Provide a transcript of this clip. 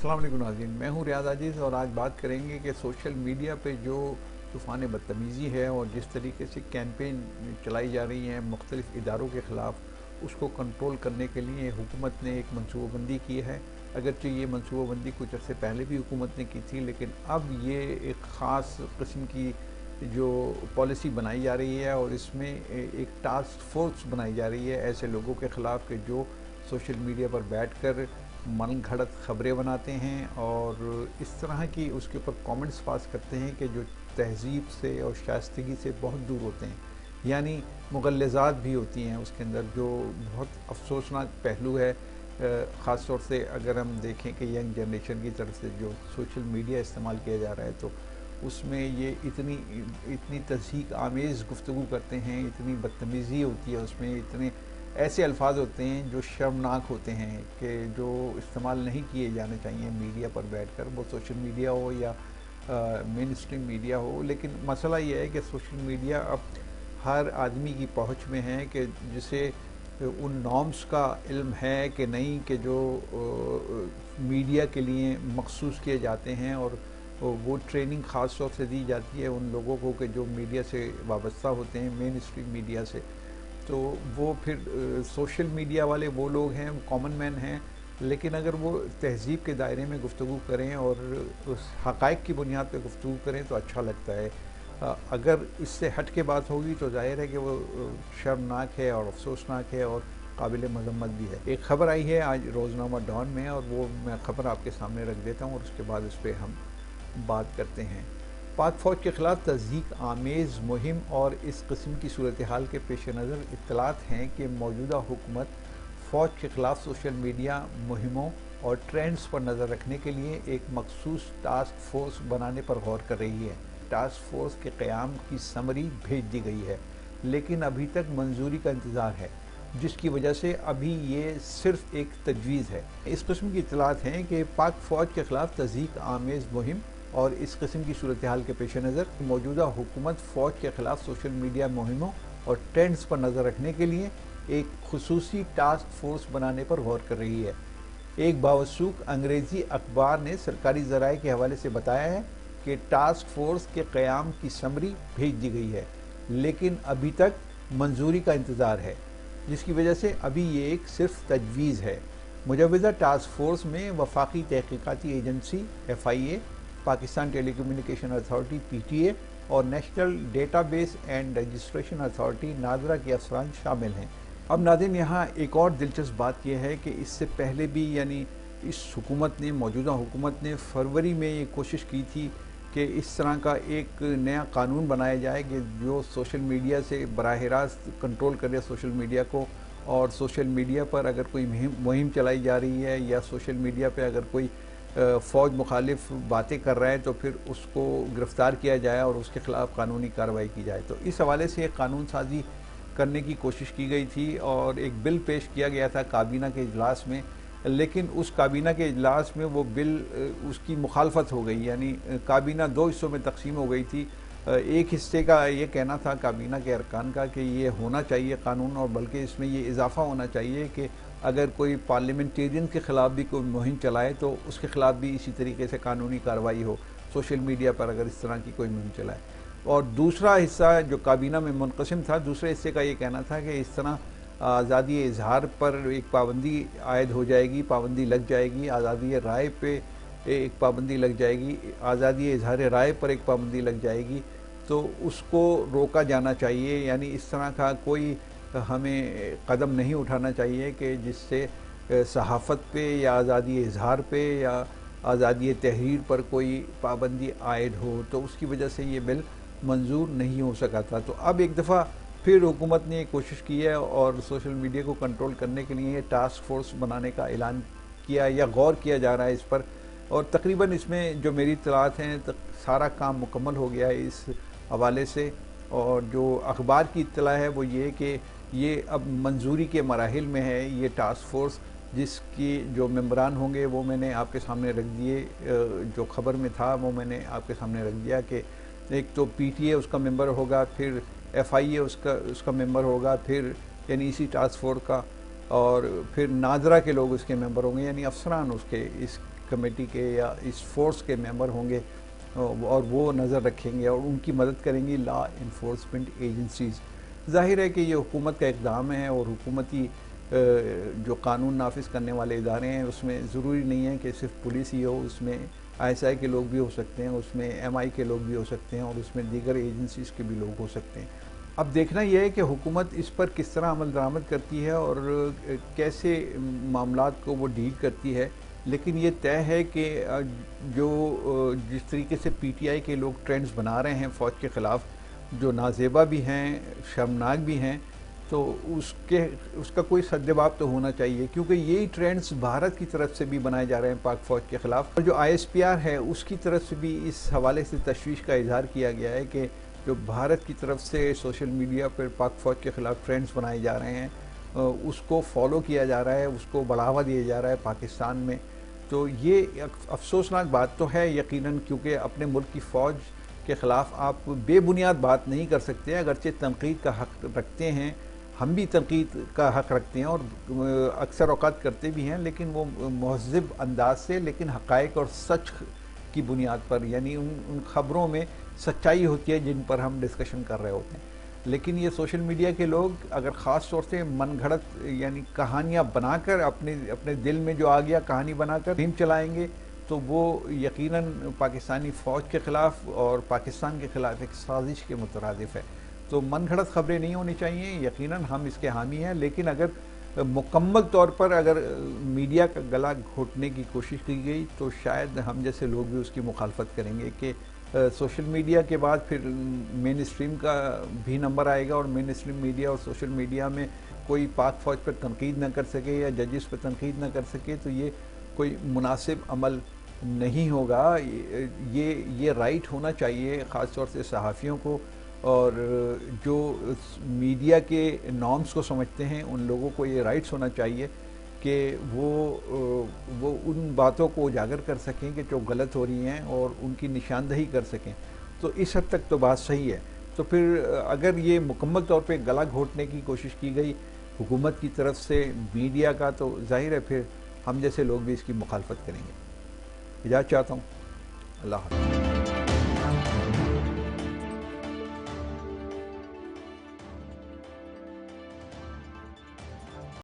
अस्सलाम वालेकुम नाज़रीन, मैं हूँ रियाज आजिज़ और आज बात करेंगे कि सोशल मीडिया पे जो तूफ़ान बदतमीज़ी है और जिस तरीके से कैंपेन चलाई जा रही हैं मुख्तलिफ़ इदारों के ख़िलाफ़, उसको कंट्रोल करने के लिए हुकूमत ने एक मनसूबाबंदी की है। अगरचे ये मनसूबाबंदी कुछ अर्से पहले भी हुकूमत ने की थी, लेकिन अब ये एक ख़ास किस्म की जो पॉलिसी बनाई जा रही है और इसमें एक टास्क फोर्स बनाई जा रही है ऐसे लोगों के ख़िलाफ़ कि जो सोशल मीडिया पर बैठकर मन घड़त ख़बरें बनाते हैं और इस तरह की उसके ऊपर कमेंट्स पास करते हैं कि जो तहज़ीब से और शाइस्तगी से बहुत दूर होते हैं, यानी मुग़ल्लज़ात भी होती हैं उसके अंदर, जो बहुत अफसोसनाक पहलू है। ख़ास तौर से अगर हम देखें कि यंग जनरेशन की तरफ से जो सोशल मीडिया इस्तेमाल किया जा रहा है, तो उसमें ये इतनी तज़हीक आमेज़ गुफ्तगू करते हैं, इतनी बदतमीज़ी होती है उसमें, इतने ऐसे अल्फाज होते हैं जो शर्मनाक होते हैं कि जो इस्तेमाल नहीं किए जाने चाहिए मीडिया पर बैठकर, वो सोशल मीडिया हो या मेन स्ट्रीम मीडिया हो। लेकिन मसला ये है कि सोशल मीडिया अब हर आदमी की पहुंच में है कि जिसे उन नॉर्म्स का इल्म है कि नहीं, कि जो मीडिया के लिए मखसूस किए जाते हैं, और वो ट्रेनिंग ख़ास तौर से दी जाती है उन लोगों को कि जो मीडिया से वाबस्ता होते हैं, मेन स्ट्रीम मीडिया से। तो वो फिर सोशल मीडिया वाले वो लोग हैं, कॉमन मैन हैं, लेकिन अगर वो तहज़ीब के दायरे में गुफ्तगू करें और उस हक़ाइक़ की बुनियाद पर गुफ्तगू करें तो अच्छा लगता है। अगर इससे हट के बात होगी तो ज़ाहिर है कि वो शर्मनाक है और अफसोसनाक है और काबिल मज़म्मत भी है। एक ख़बर आई है आज रोज़नामा डॉन में, और वो मैं ख़बर आपके सामने रख देता हूँ और उसके बाद उस पर हम बात करते हैं। पाक फ़ौज के ख़िलाफ़ तज़हीक आमेज़ मुहिम और इस किस्म की सूरत हाल के पेश नज़र इत्तलात हैं कि मौजूदा हुकूमत फ़ौज के ख़िलाफ़ सोशल मीडिया मुहिमों और ट्रेंड्स पर नज़र रखने के लिए एक मखसूस टास्क फोर्स बनाने पर गौर कर रही है। टास्क फोर्स के क़याम की समरी भेज दी गई है, लेकिन अभी तक मंजूरी का इंतज़ार है, जिसकी वजह से अभी ये सिर्फ एक तजवीज़ है। इस किस्म की इत्तलात हैं कि पाक फ़ौज के ख़िलाफ़ तज़हीक आमेज़ मुहिम और इस किस्म की सूरत हाल के पेश नज़र मौजूदा हुकूमत फ़ौज के ख़िलाफ़ सोशल मीडिया मुहिमों और ट्रेंड्स पर नज़र रखने के लिए एक खुसूसी टास्क फोर्स बनाने पर गौर कर रही है। एक बावसूख अंग्रेज़ी अखबार ने सरकारी ज़राए के हवाले से बताया है कि टास्क फोर्स के क़याम की समरी भेज दी गई है, लेकिन अभी तक मंजूरी का इंतज़ार है, जिसकी वजह से अभी ये एक सिर्फ तजवीज़ है। मुजवज़ा टास्क फोर्स में वफाकी तहक़ीक़ाती agency FIA, Pakistan telecommunication authority PTA और national database and registration authority NADRA के अफसरान शामिल हैं। अब नाज़रीन, यहाँ एक और दिलचस्प बात यह है कि इससे पहले भी, यानी इस हुकूमत ने, मौजूदा हुकूमत ने फरवरी में ये कोशिश की थी कि इस तरह का एक नया कानून बनाया जाए कि जो सोशल मीडिया से बराह रास्त कंट्रोल करे सोशल मीडिया को, और सोशल मीडिया पर अगर कोई मुहिम चलाई जा रही है या सोशल मीडिया पर अगर कोई फ़ौज मुखालिफ बातें कर रहा है तो फिर उसको गिरफ़्तार किया जाए और उसके ख़िलाफ़ कानूनी कार्रवाई की जाए। तो इस हवाले से एक कानून साजी करने की कोशिश की गई थी और एक बिल पेश किया गया था काबीना के इजलास में, लेकिन उस काबीना के इजलास में वो बिल उसकी मुखालफत हो गई, यानी काबीना दो हिस्सों में तकसीम हो गई थी। एक हिस्से का ये कहना था काबीना के अरकान का कि ये होना चाहिए कानून, और बल्कि इसमें ये इजाफ़ा होना चाहिए कि अगर कोई पार्लियामेंटेरियन के ख़िलाफ़ भी कोई मुहिम चलाए तो उसके ख़िलाफ़ भी इसी तरीके से कानूनी कार्रवाई हो, सोशल मीडिया पर अगर इस तरह की कोई मुहिम चलाए। और दूसरा हिस्सा जो काबीना में मुनक़सिम था, दूसरे हिस्से का ये कहना था कि इस तरह आज़ादी इजहार पर एक पाबंदी आयद हो जाएगी, पाबंदी लग जाएगी, आज़ादी राय पे एक पाबंदी लग जाएगी, आज़ादी इजहार राय पर एक पाबंदी लग जाएगी, तो उसको रोका जाना चाहिए। यानी इस तरह का कोई हमें कदम नहीं उठाना चाहिए कि जिससे सहाफ़त पे या आज़ादी इजहार पे या आज़ादी तहरीर पर कोई पाबंदी आयद हो, तो उसकी वजह से ये बिल मंजूर नहीं हो सका था। तो अब एक दफ़ा फिर हुकूमत ने कोशिश की है और सोशल मीडिया को कंट्रोल करने के लिए टास्क फोर्स बनाने का ऐलान किया या गौर किया जा रहा है इस पर, और तकरीबन इसमें जो मेरी इत्तलात हैं सारा काम मुकम्मल हो गया है इस हवाले से। और जो अखबार की इत्तला है वो ये कि ये अब मंजूरी के मराहिल में है ये टास्क फोर्स, जिसकी जो मेंबरान होंगे वो मैंने आपके सामने रख दिए, जो ख़बर में था वो मैंने आपके सामने रख दिया कि एक तो PTA उसका मेंबर होगा, फिर FIA उसका मेंबर होगा, फिर यानी इसी टास्क फोर्स का, और फिर नादरा के लोग उसके मेंबर होंगे, यानी अफसरान उसके कमेटी के या इस फोर्स के मेंबर होंगे और वो नज़र रखेंगे और उनकी मदद करेंगी लॉ इन्फोर्समेंट एजेंसीज़। ज़ाहिर है कि ये हुकूमत का इक़दाम है और हुकूमती जो कानून नाफिज करने वाले इदारे हैं उसमें ज़रूरी नहीं है कि सिर्फ पुलिस ही हो, उसमें ISI के लोग भी हो सकते हैं, उसमें MI के लोग भी हो सकते हैं और उसमें दीगर एजेंसीज़ के भी लोग हो सकते हैं। अब देखना यह है कि हुकूमत इस पर किस तरह अमल दरामद करती है और कैसे मामलात को वो डील करती है। लेकिन ये तय है कि जो जिस तरीके से PTI के लोग ट्रेंड्स बना रहे हैं फ़ौज के ख़िलाफ़, जो नाज़ेबा भी हैं, शर्मनाक भी हैं, तो उसका कोई सद्जवाब तो होना चाहिए, क्योंकि यही ट्रेंड्स भारत की तरफ से भी बनाए जा रहे हैं पाक फ़ौज के ख़िलाफ़। और जो ISPR है उसकी तरफ से भी इस हवाले से तशवीश का इजहार किया गया है कि जो भारत की तरफ से सोशल मीडिया पर पाक फ़ौज के ख़िलाफ़ ट्रेंड्स बनाए जा रहे हैं उसको फॉलो किया जा रहा है, उसको बढ़ावा दिया जा रहा है पाकिस्तान में। तो ये अफसोसनाक बात तो है यकीनन, क्योंकि अपने मुल्क की फ़ौज के ख़िलाफ़ आप बेबुनियाद बात नहीं कर सकते। अगरचे तनकीद का हक़ रखते हैं, हम भी तनकीद का हक़ रखते हैं और अक्सर औक़ात करते भी हैं, लेकिन वो महज़्ज़ब अंदाज से, लेकिन हक़ाइक़ और सच की बुनियाद पर, यानी उन ख़बरों में सच्चाई होती है जिन पर हम डिस्कशन कर रहे होते हैं। लेकिन ये सोशल मीडिया के लोग अगर ख़ास तौर से मन घड़त यानी कहानियाँ बनाकर अपने दिल में जो आ गया कहानी बनाकर फिल्म चलाएंगे, तो वो यकीनन पाकिस्तानी फ़ौज के ख़िलाफ़ और पाकिस्तान के ख़िलाफ़ एक साजिश के मुतरादिफ़ है। तो मन घड़त ख़बरें नहीं होनी चाहिए, यकीनन हम इसके हामी हैं। लेकिन अगर मुकम्मल तौर पर अगर मीडिया का गला घोटने की कोशिश की गई तो शायद हम जैसे लोग भी उसकी मुखालफत करेंगे कि सोशल मीडिया के बाद फिर मेन स्ट्रीम का भी नंबर आएगा और मेन स्ट्रीम मीडिया और सोशल मीडिया में कोई पाक फ़ौज पर तनकीद न कर सके या जजिस पर तनकीद न कर सके, तो ये कोई मुनासिब अमल नहीं होगा। ये राइट होना चाहिए ख़ास तौर से सहाफ़ियों को, और जो मीडिया के नॉर्म्स को समझते हैं उन लोगों को ये राइट्स होना चाहिए कि वो उन बातों को उजागर कर सकें कि जो गलत हो रही हैं और उनकी निशानदही कर सकें। तो इस हद तक तो बात सही है। तो फिर अगर ये मुकम्मल तौर पे गला घोटने की कोशिश की गई हुकूमत की तरफ से मीडिया का, तो जाहिर है फिर हम जैसे लोग भी इसकी मुखालफत करेंगे। इजाज़त चाहता हूँ। अल्लाह हाफ़िज़।